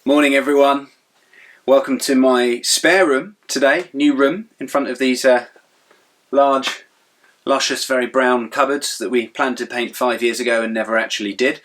Morning everyone. Welcome to my spare room today, new room in front of these large, luscious, very brown cupboards that we planned to paint 5 years ago and never actually did.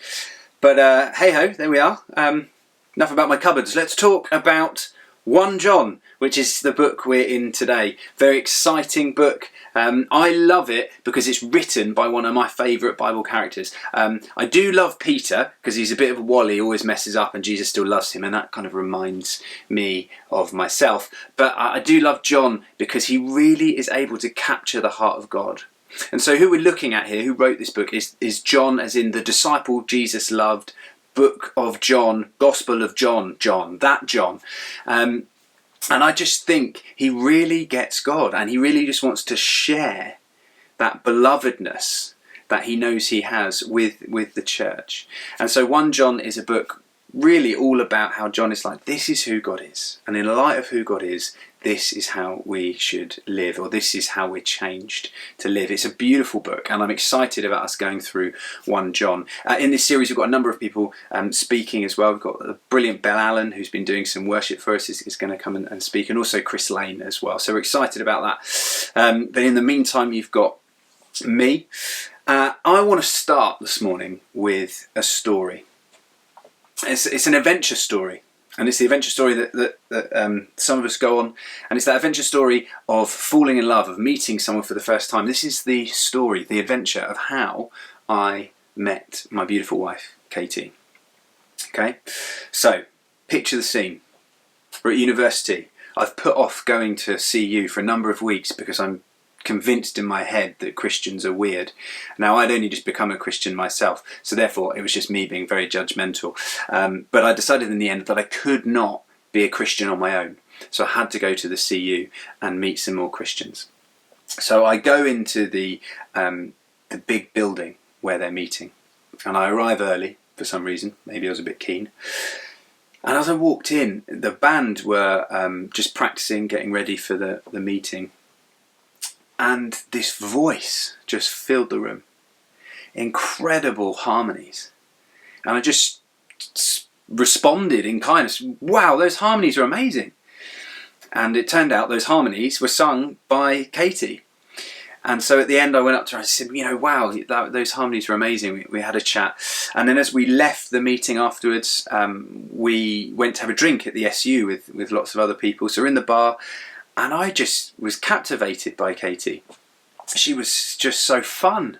But hey ho, there we are. Enough about my cupboards. Let's talk about 1 John, which is the book we're in today. Very exciting book. I love it because it's written by one of my favourite Bible characters. I do love Peter because he's a bit of a wally, always messes up, and Jesus still loves him, and that kind of reminds me of myself. But I do love John because he really is able to capture the heart of God. And so who we're looking at here, who wrote this book, is John, as in the disciple Jesus loved, Book of John, Gospel of John, that John. And I just think he really gets God, and he really just wants to share that belovedness that he knows he has with the church. And so 1 John is a book really all about how John is like, this is who God is. And in light of who God is, this is how we should live, or this is how we're changed to live. It's a beautiful book, and I'm excited about us going through 1 John. In this series, we've got a number of people speaking as well. We've got the brilliant Belle Allen, who's been doing some worship for us, is going to come and speak, and also Chris Lane as well. So we're excited about that. But in the meantime, you've got me. I want to start this morning with a story. It's an adventure story, and it's the adventure story that some of us go on, and it's that adventure story of falling in love, of meeting someone for the first time. This is the story, the adventure of how I met my beautiful wife, Katie. Okay, so picture the scene. We're at university. I've put off going to CU for a number of weeks because I'm convinced in my head that Christians are weird. Now, I'd only just become a Christian myself, so therefore it was just me being very judgmental. But I decided in the end that I could not be a Christian on my own, so I had to go to the CU and meet some more Christians. So I go into the big building where they're meeting, and I arrive early for some reason. Maybe I was a bit keen. And as I walked in, the band were just practicing, getting ready for the meeting. And this voice just filled the room. Incredible harmonies. And I just responded in kindness. Wow, those harmonies are amazing. And it turned out those harmonies were sung by Katie. And so at the end I went up to her and I said, wow, those harmonies were amazing. We had a chat. And then as we left the meeting afterwards, we went to have a drink at the SU with lots of other people. So we're in the bar. And I just was captivated by Katie. She was just so fun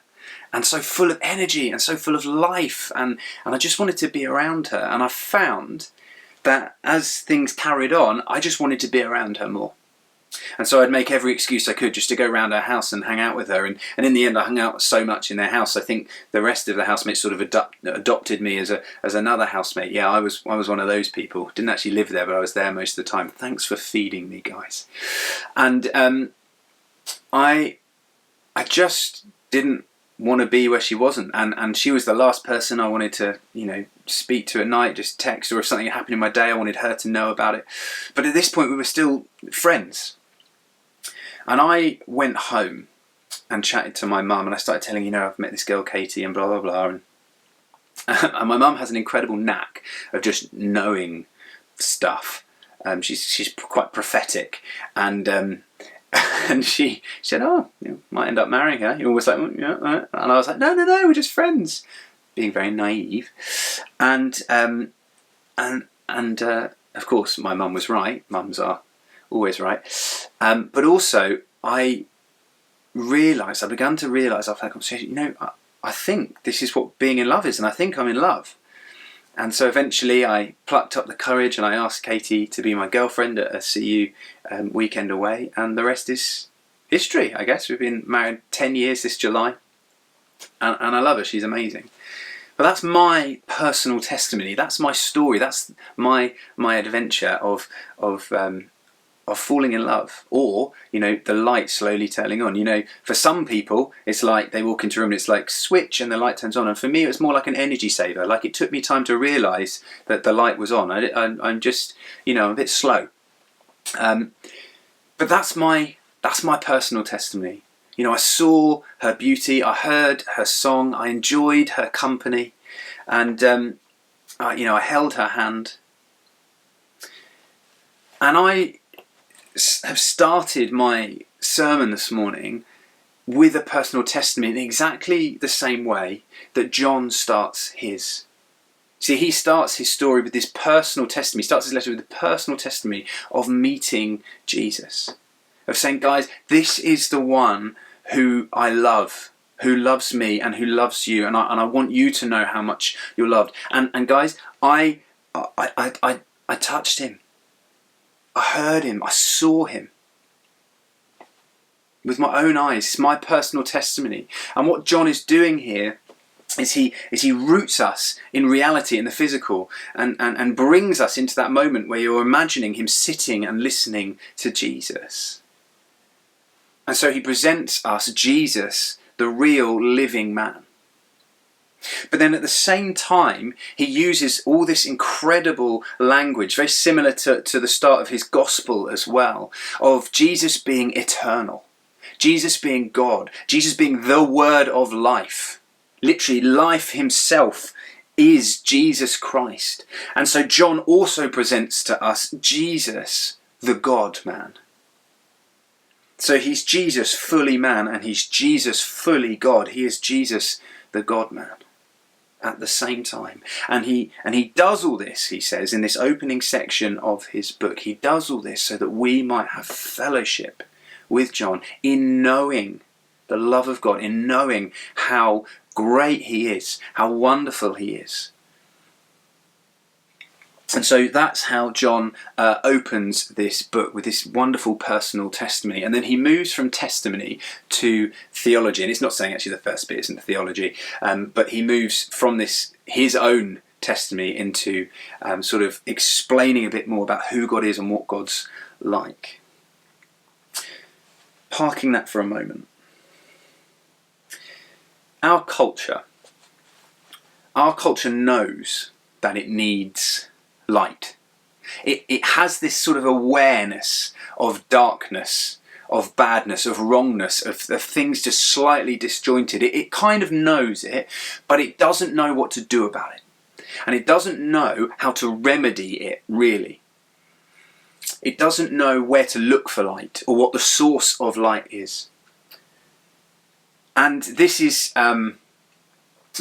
and so full of energy and so full of life. And I just wanted to be around her. And I found that as things carried on, I just wanted to be around her more. And so I'd make every excuse I could just to go around her house and hang out with her. And in the end, I hung out so much in their house. I think the rest of the housemates sort of adopted me as another housemate. Yeah, I was one of those people. Didn't actually live there, but I was there most of the time. Thanks for feeding me, guys. And I just didn't want to be where she wasn't. And she was the last person I wanted to, speak to at night, just text, or if something happened in my day, I wanted her to know about it. But at this point, we were still friends. And I went home and chatted to my mum, and I started telling, I've met this girl, Katie, and blah, blah, blah. And my mum has an incredible knack of just knowing stuff. She's quite prophetic. And she said, might end up marrying her. You're almost like, yeah. And I was like, no, we're just friends. Being very naive. And of course, my mum was right. Mums are always right. But also, I began to realise after that conversation, I think this is what being in love is, and I think I'm in love. And so eventually I plucked up the courage and I asked Katie to be my girlfriend at a CU weekend away, and the rest is history, I guess. We've been married 10 years this July, and I love her. She's amazing. But that's my personal testimony. That's my story. That's my adventure of falling in love, or the light slowly turning on. For some people, it's like they walk into a room and it's like switch and the light turns on. And for me, it was more like an energy saver. Like it took me time to realise that the light was on. I'm just a bit slow. But that's my personal testimony. I saw her beauty, I heard her song, I enjoyed her company, and I held her hand, And I have started my sermon this morning with a personal testimony in exactly the same way that John starts his. See, he starts his story with this personal testimony. He starts his letter with a personal testimony of meeting Jesus. Of saying, guys, this is the one who I love, who loves me and who loves you. And I want you to know how much you're loved. And guys, I touched him. I heard him. I saw him. With my own eyes. It's my personal testimony. And what John is doing here is he roots us in reality, in the physical, and brings us into that moment where you're imagining him sitting and listening to Jesus. And so he presents us Jesus, the real living man. But then at the same time, he uses all this incredible language, very similar to the start of his gospel as well, of Jesus being eternal, Jesus being God, Jesus being the word of life. Literally, life himself is Jesus Christ. And so John also presents to us Jesus, the God-man. So he's Jesus fully man and he's Jesus fully God. He is Jesus, the God-man, at the same time. And he does all this, he says, in this opening section of his book. He does all this so that we might have fellowship with John in knowing the love of God, in knowing how great he is, how wonderful he is. And so that's how John opens this book, with this wonderful personal testimony. And then he moves from testimony to theology. And it's not saying actually the first bit isn't theology, but he moves from this, his own testimony, into sort of explaining a bit more about who God is and what God's like. Parking that for a moment. Our culture knows that it needs light. It has this sort of awareness of darkness, of badness, of wrongness, of things just slightly disjointed. It kind of knows it, but it doesn't know what to do about it. And it doesn't know how to remedy it, really. It doesn't know where to look for light or what the source of light is. And this is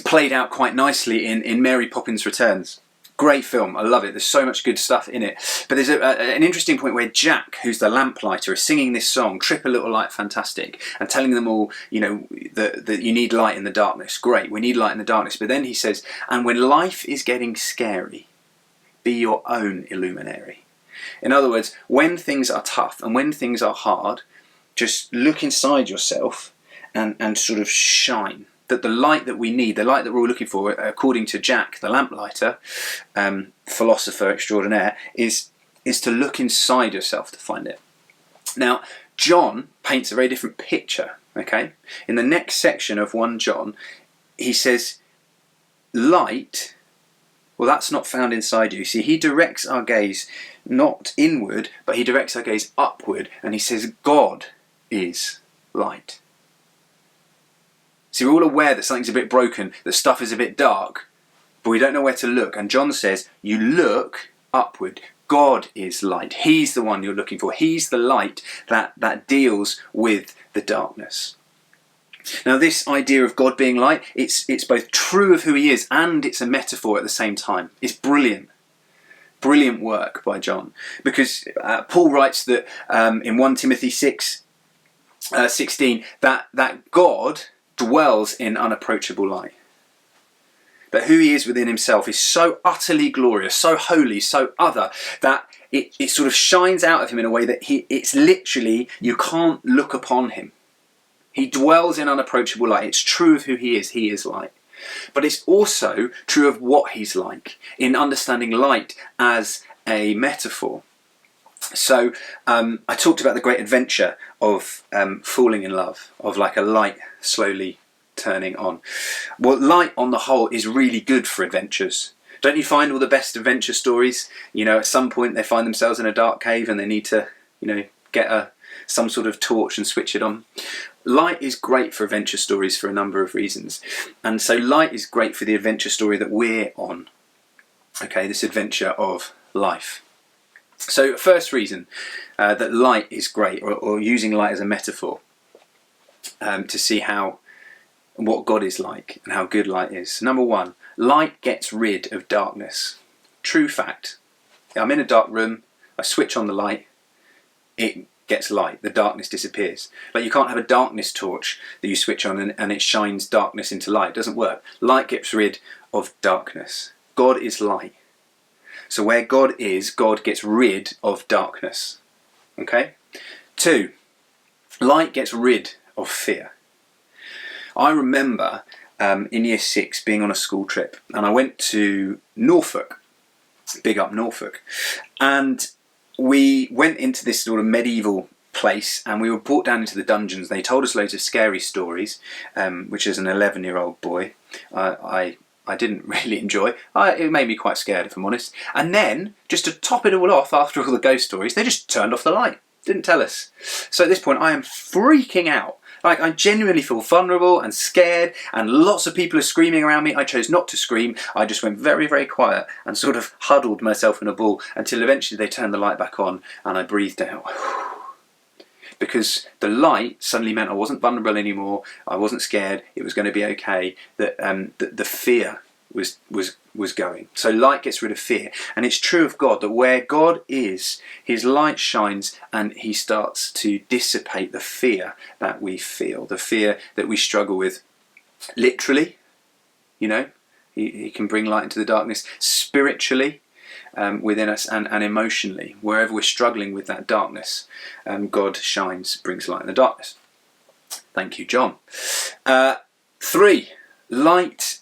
played out quite nicely in Mary Poppins Returns. Great film, I love it. There's so much good stuff in it. But there's an interesting point where Jack, who's the lamplighter, is singing this song, Trip a Little Light Fantastic, and telling them all, you know, that you need light in the darkness. Great, we need light in the darkness. But then he says, and when life is getting scary, be your own illuminary. In other words, when things are tough and when things are hard, just look inside yourself and sort of shine. That the light that we need, the light that we're all looking for, according to Jack, the lamplighter, philosopher extraordinaire, is to look inside yourself to find it. Now, John paints a very different picture, okay? In the next section of 1 John, he says, light, well, that's not found inside you. See, he directs our gaze not inward, but he directs our gaze upward, and he says, God is light. See, we're all aware that something's a bit broken, that stuff is a bit dark, but we don't know where to look. And John says, you look upward. God is light. He's the one you're looking for. He's the light that deals with the darkness. Now, this idea of God being light, it's both true of who he is and it's a metaphor at the same time. It's brilliant. Brilliant work by John. Because Paul writes that in 1 Timothy 6:16, that God dwells in unapproachable light. That who he is within himself is so utterly glorious, so holy, so other, that it sort of shines out of him in a way that it's literally, you can't look upon him. He dwells in unapproachable light. It's true of who he is light. But it's also true of what he's like, in understanding light as a metaphor. So I talked about the great adventure of falling in love, of like a light slowly turning on. Well, light on the whole is really good for adventures. Don't you find all the best adventure stories, you know, at some point they find themselves in a dark cave and they need to, you know, get some sort of torch and switch it on. Light is great for adventure stories for a number of reasons. And so light is great for the adventure story that we're on. Okay, this adventure of life. So first reason that light is great, or using light as a metaphor to see what God is like and how good light is. Number one, light gets rid of darkness. True fact. I'm in a dark room, I switch on the light, it gets light, the darkness disappears. Like, you can't have a darkness torch that you switch on and it shines darkness into light. It doesn't work. Light gets rid of darkness. God is light. So where God is, God gets rid of darkness. Okay? 2, light gets rid of fear. I remember in year 6 being on a school trip, and I went to Norfolk, big up Norfolk, and we went into this sort of medieval place, and we were brought down into the dungeons. They told us loads of scary stories, which as an 11-year-old boy, I didn't really enjoy. It made me quite scared, if I'm honest. And then, just to top it all off, after all the ghost stories, they just turned off the light. Didn't tell us. So at this point, I am freaking out. Like, I genuinely feel vulnerable and scared, and lots of people are screaming around me. I chose not to scream. I just went very, very quiet and sort of huddled myself in a ball until eventually they turned the light back on and I breathed out. Because the light suddenly meant I wasn't vulnerable anymore. I wasn't scared. It was going to be okay. That the fear was going. So light gets rid of fear, and it's true of God that where God is, His light shines, and He starts to dissipate the fear that we feel, the fear that we struggle with. Literally, He can bring light into the darkness. Spiritually, within us, and emotionally, wherever we're struggling with that darkness, God shines, brings light in the darkness. Thank you, John. 3, light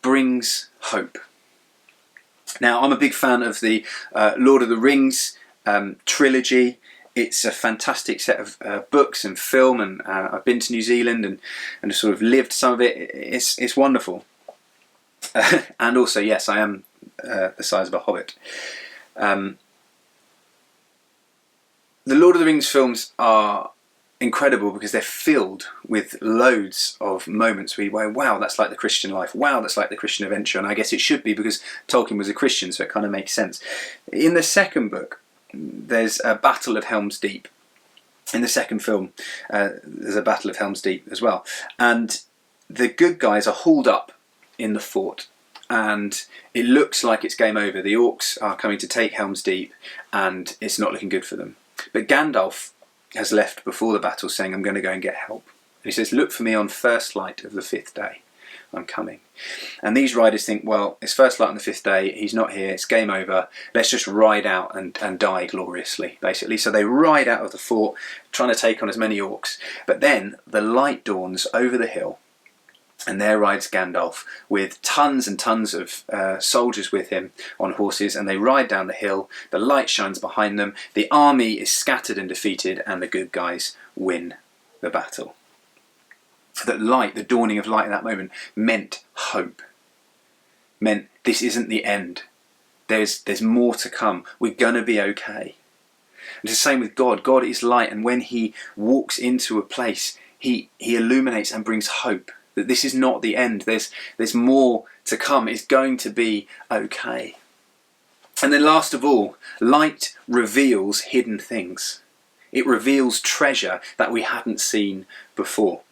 brings hope. Now, I'm a big fan of the Lord of the Rings trilogy. It's a fantastic set of books and film, and I've been to New Zealand and sort of lived some of it. It's wonderful. And also, yes, I am the size of a hobbit. The Lord of the Rings films are incredible because they're filled with loads of moments where you go, wow, that's like the Christian life. Wow, that's like the Christian adventure. And I guess it should be because Tolkien was a Christian, so it kind of makes sense. In the second book, there's a Battle of Helm's Deep. In the second film, there's a Battle of Helm's Deep as well. And the good guys are hauled up in the fort, and it looks like it's game over. The orcs are coming to take Helm's Deep, and it's not looking good for them. But Gandalf has left before the battle saying, I'm going to go and get help. And he says, look for me on first light of the 5th day. I'm coming. And these riders think, well, it's first light on the 5th day, he's not here, it's game over, let's just ride out and die gloriously, basically. So they ride out of the fort, trying to take on as many orcs. But then the light dawns over the hill, and there rides Gandalf with tons and tons of soldiers with him on horses, and they ride down the hill. The light shines behind them. The army is scattered and defeated, and the good guys win the battle. That light, the dawning of light in that moment, meant hope. Meant this isn't the end. There's more to come. We're going to be okay. And it's the same with God. God is light, and when He walks into a place, He illuminates and brings hope. That this is not the end. There's more to come. It's going to be okay. And then last of all, light reveals hidden things. It reveals treasure that we hadn't seen before.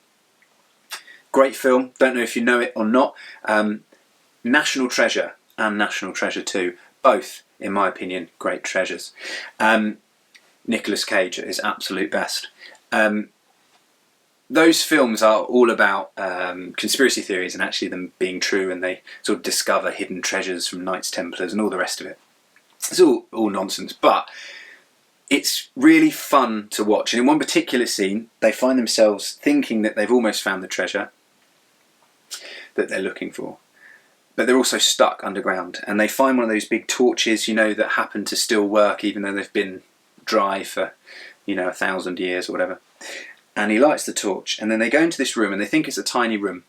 Great film. Don't know if you know it or not. National Treasure and National Treasure 2. Both, in my opinion, great treasures. Nicolas Cage at his absolute best. Those films are all about conspiracy theories and actually them being true, and they sort of discover hidden treasures from Knights Templars and all the rest of it. It's all nonsense, but it's really fun to watch. And in one particular scene, they find themselves thinking that they've almost found the treasure that they're looking for, but they're also stuck underground, and they find one of those big torches, that happen to still work even though they've been dry for 1,000 years or whatever. And he lights the torch, and then they go into this room, and they think it's a tiny room,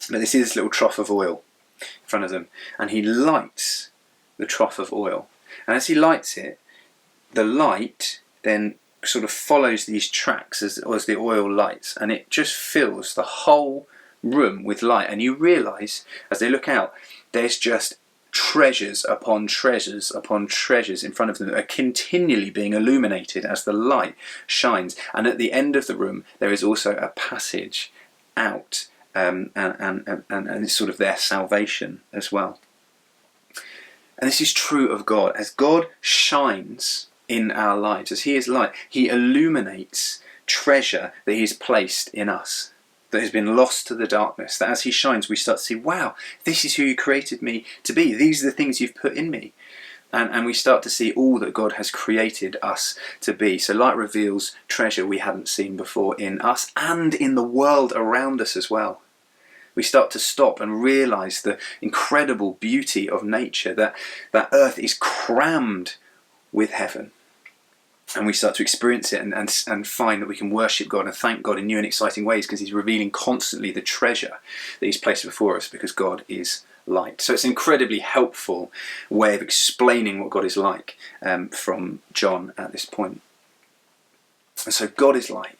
but they see this little trough of oil in front of them, and he lights the trough of oil. And as he lights it, the light then sort of follows these tracks as the oil lights, and it just fills the whole room with light. And you realise, as they look out, there's just treasures upon treasures upon treasures in front of them that are continually being illuminated as the light shines. And at the end of the room, there is also a passage out, and it's sort of their salvation as well. And this is true of God. As God shines in our lives, as he is light, he illuminates treasure that he's placed in us, that has been lost to the darkness, that as he shines we start to see, wow, this is who you created me to be. These are the things you've put in me. And we start to see all that God has created us to be. So light reveals treasure we hadn't seen before in us and in the world around us as well. We start to stop and realise the incredible beauty of nature, that earth is crammed with heaven. And we start to experience it and find that we can worship God and thank God in new and exciting ways, because he's revealing constantly the treasure that he's placed before us, because God is light. So it's an incredibly helpful way of explaining what God is like from John at this point. And so God is light.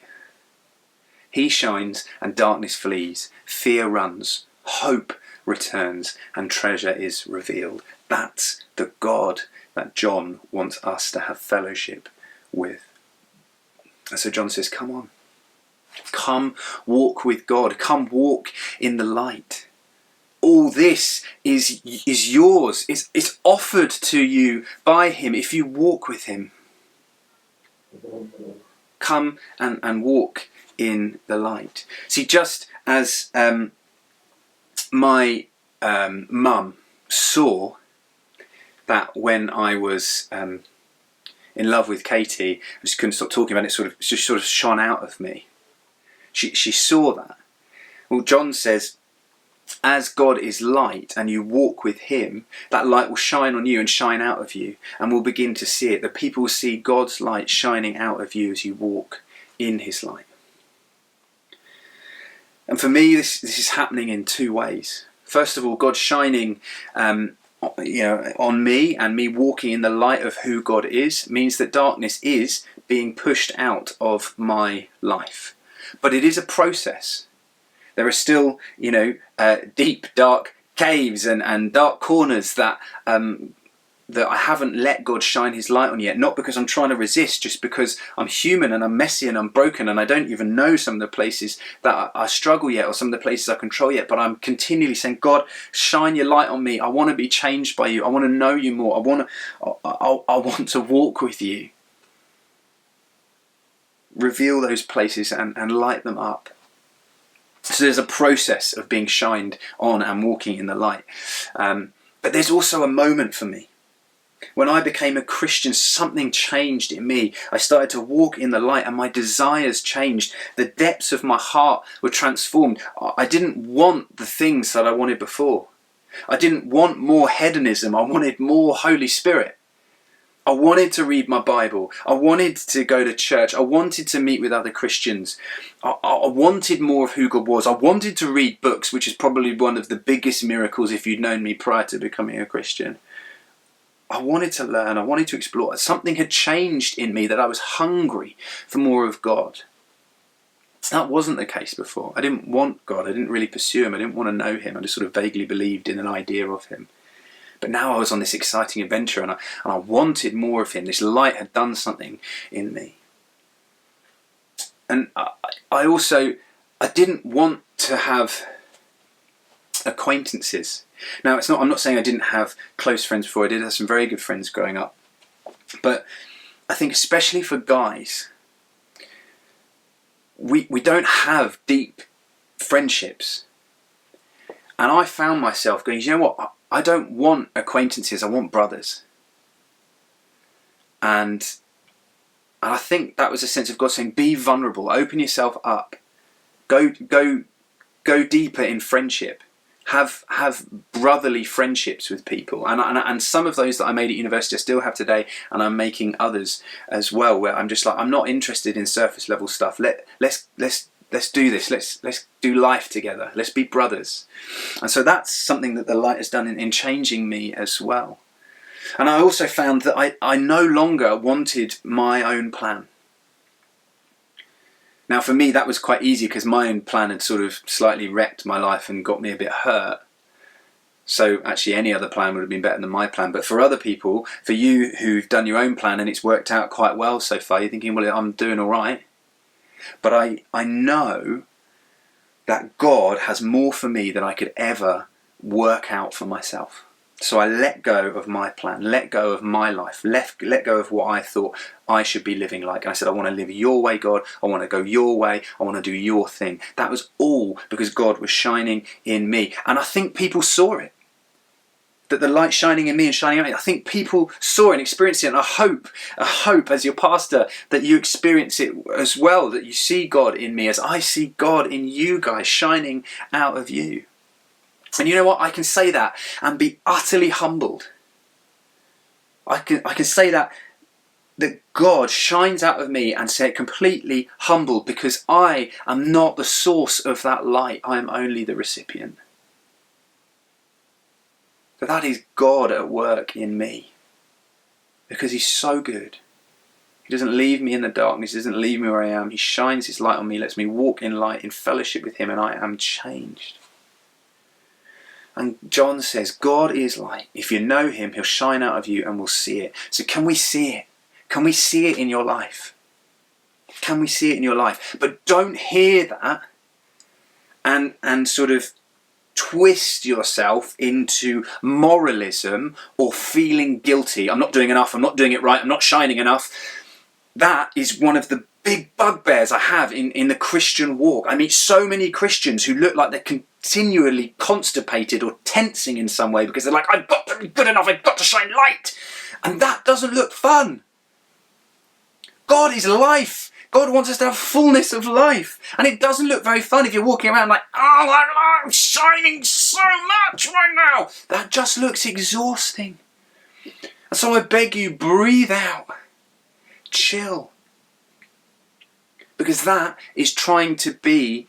He shines and darkness flees, fear runs, hope returns, and treasure is revealed. That's the God that John wants us to have fellowship with. And so John says, come on, come walk with God, come walk in the light. All this is yours, it's offered to you by him if you walk with him. Come and walk in the light. See, just as my mum saw that when I was in love with Katie, I just couldn't stop talking about it, it just sort of shone out of me. She saw that. Well, John says, as God is light and you walk with him, that light will shine on you and shine out of you, and we'll begin to see it. That people will see God's light shining out of you as you walk in his light. And for me, this is happening in two ways. First of all, God shining on me, and me walking in the light of who God is, means that darkness is being pushed out of my life. But it is a process. There are still, deep, dark caves and dark corners that I haven't let God shine his light on yet. Not because I'm trying to resist, just because I'm human and I'm messy and I'm broken and I don't even know some of the places that I struggle yet, or some of the places I control yet. But I'm continually saying, God, shine your light on me. I want to be changed by you. I want to know you more. I want to walk with you. Reveal those places and light them up. So there's a process of being shined on and walking in the light. But there's also a moment for me. When I became a Christian, something changed in me. I started to walk in the light and my desires changed. The depths of my heart were transformed. I didn't want the things that I wanted before. I didn't want more hedonism. I wanted more Holy Spirit. I wanted to read my Bible. I wanted to go to church. I wanted to meet with other Christians. I wanted more of who God was. I wanted to read books, which is probably one of the biggest miracles if you'd known me prior to becoming a Christian. I wanted to learn. I wanted to explore. Something had changed in me, that I was hungry for more of God. That wasn't the case before. I didn't want God. I didn't really pursue him. I didn't want to know him. I just sort of vaguely believed in an idea of him. But now I was on this exciting adventure, and I wanted more of him. This light had done something in me. And I didn't want to have acquaintances. Now, I'm not saying I didn't have close friends before. I did have some very good friends growing up. But I think especially for guys, we don't have deep friendships. And I found myself going, you know what? I don't want acquaintances, I want brothers. And I think that was a sense of God saying, be vulnerable, open yourself up, go deeper in friendship, have brotherly friendships with people. And some of those that I made at university I still have today, and I'm making others as well, where I'm just like, I'm not interested in surface level stuff. Let's do this. Let's do life together. Let's be brothers. And so that's something that the light has done in changing me as well. And I also found that I no longer wanted my own plan. Now for me that was quite easy, because my own plan had sort of slightly wrecked my life and got me a bit hurt. So actually any other plan would have been better than my plan. But for other people, for you who've done your own plan and it's worked out quite well so far, you're thinking, well, I'm doing all right. But I know that God has more for me than I could ever work out for myself. So I let go of my plan, let go of my life, let go of what I thought I should be living like. And I said, I want to live your way, God. I want to go your way. I want to do your thing. That was all because God was shining in me. And I think people saw it. That the light shining in me and shining out in me, I think people saw it and experienced it. And I hope as your pastor that you experience it as well, that you see God in me as I see God in you guys shining out of you. And you know what? I can say that and be utterly humbled. I can say that God shines out of me and say completely humbled because I am not the source of that light. I am only the recipient. But that is God at work in me because he's so good. He doesn't leave me in the darkness. He doesn't leave me where I am. He shines his light on me, lets me walk in light, in fellowship with him, and I am changed. And John says, God is light. If you know him, he'll shine out of you and we'll see it. So can we see it? Can we see it in your life? Can we see it in your life? But don't hear that and sort of twist yourself into moralism or feeling guilty. I'm not doing enough. I'm not doing it right. I'm not shining enough. That is one of the big bugbears I have in the Christian walk. I meet so many Christians who look like they're continually constipated or tensing in some way because they're like, I've got to be good enough, I've got to shine light. And that doesn't look fun. God is life. God wants us to have fullness of life. And it doesn't look very fun if you're walking around like, oh, I'm shining so much right now. That just looks exhausting. And so I beg you, breathe out. Chill. Because that is trying to be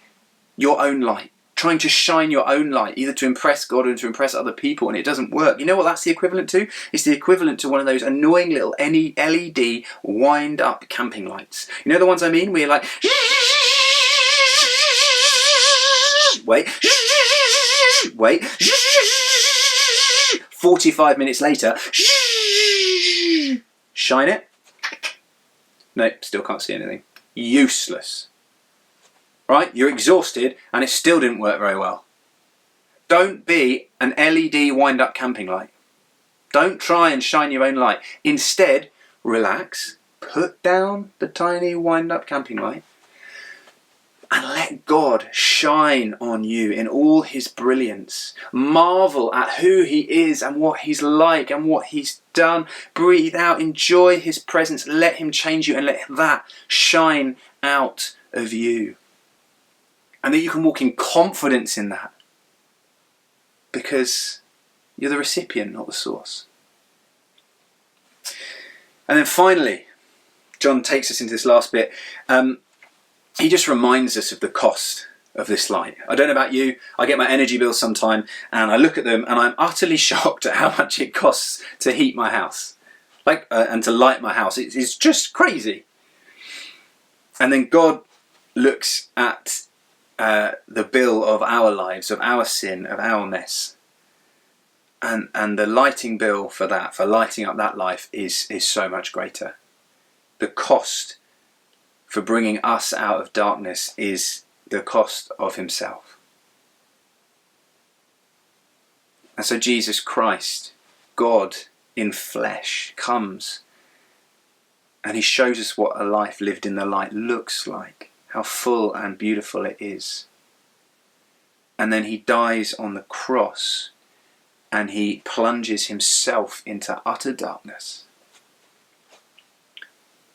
your own light. Trying to shine your own light, either to impress God or to impress other people, and it doesn't work. You know what that's the equivalent to? It's the equivalent to one of those annoying little LED wind-up camping lights. You know the ones I mean? Where you're like, wait, 45 minutes later, shine it. Nope, still can't see anything. Useless. Right? You're exhausted and it still didn't work very well. Don't be an LED wind-up camping light. Don't try and shine your own light. Instead, relax, put down the tiny wind-up camping light and let God shine on you in all his brilliance. Marvel at who he is and what he's like and what he's done. Breathe out, enjoy his presence, let him change you and let that shine out of you. And that you can walk in confidence in that. Because you're the recipient, not the source. And then finally, John takes us into this last bit. He just reminds us of the cost of this light. I don't know about you, I get my energy bills sometime and I look at them and I'm utterly shocked at how much it costs to heat my house. And to light my house. It's just crazy. And then God looks at the bill of our lives, of our sin, of our mess. And the lighting bill for that, for lighting up that life is so much greater. The cost for bringing us out of darkness is the cost of himself. And so Jesus Christ, God in flesh, comes and he shows us what a life lived in the light looks like. How full and beautiful it is. And then he dies on the cross and he plunges himself into utter darkness.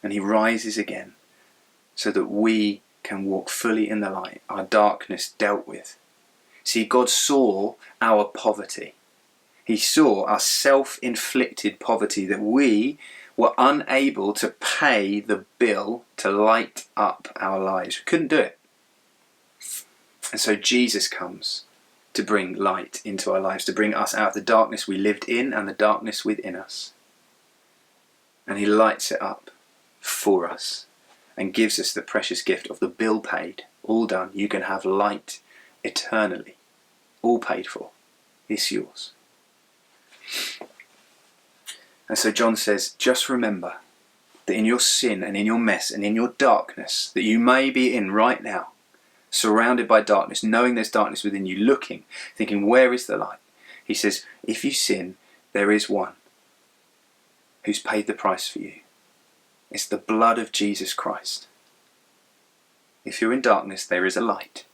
And he rises again so that we can walk fully in the light, our darkness dealt with. See, God saw our poverty. He saw our self-inflicted poverty, that we were unable to pay the bill to light up our lives. We couldn't do it. And so Jesus comes to bring light into our lives, to bring us out of the darkness we lived in and the darkness within us. And he lights it up for us and gives us the precious gift of the bill paid, all done. You can have light eternally, all paid for. is yours. And so John says, just remember that in your sin and in your mess and in your darkness that you may be in right now, surrounded by darkness, knowing there's darkness within you, looking, thinking, where is the light? He says, if you sin, there is one who's paid the price for you. It's the blood of Jesus Christ. If you're in darkness, there is a light.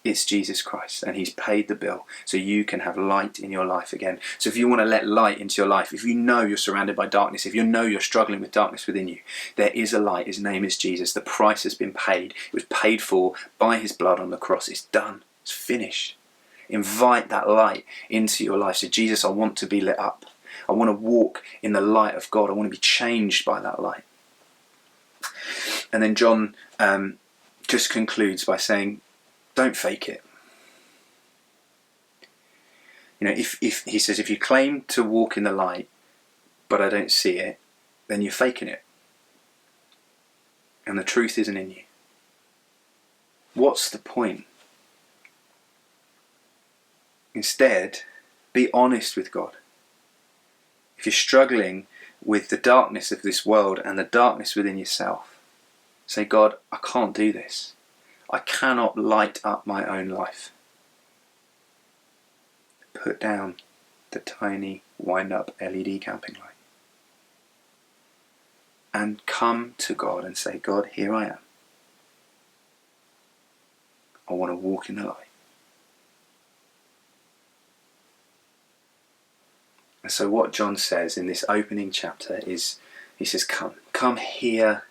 It's Jesus Christ, and he's paid the bill so you can have light in your life again. So if you want to let light into your life, if you know you're surrounded by darkness, if you know you're struggling with darkness within you, there is a light. His name is Jesus. The price has been paid. It was paid for by his blood on the cross. It's done. It's finished. Invite that light into your life. So Jesus, I want to be lit up. I want to walk in the light of God. I want to be changed by that light. And then John just concludes by saying, don't fake it. You know, if he says, if you claim to walk in the light, but I don't see it, then you're faking it. And the truth isn't in you. What's the point? Instead, be honest with God. If you're struggling with the darkness of this world and the darkness within yourself, say, God, I can't do this. I cannot light up my own life. Put down the tiny wind-up LED camping light. And come to God and say, God, here I am. I want to walk in the light. And so what John says in this opening chapter is, he says, come hear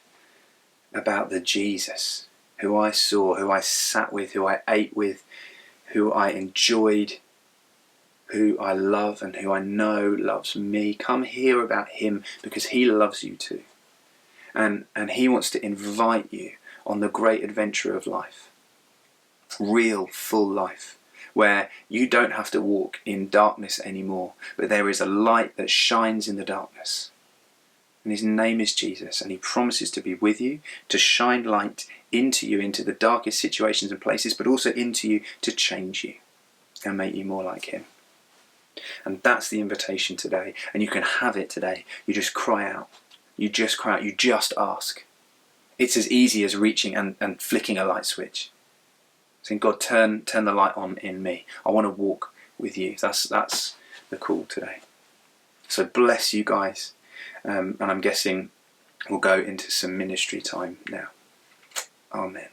about the Jesus who I saw, who I sat with, who I ate with, who I enjoyed, who I love and who I know loves me. Come hear about him because he loves you too. And he wants to invite you on the great adventure of life. Real, full life, where you don't have to walk in darkness anymore, but there is a light that shines in the darkness. And his name is Jesus, and he promises to be with you, to shine light into you, into the darkest situations and places, but also into you to change you and make you more like him. And that's the invitation today, and you can have it today. You just cry out. You just cry out. You just ask. It's as easy as reaching and flicking a light switch. Saying, God, turn the light on in me. I want to walk with you. That's the call today. So bless you guys. And I'm guessing we'll go into some ministry time now. Amen.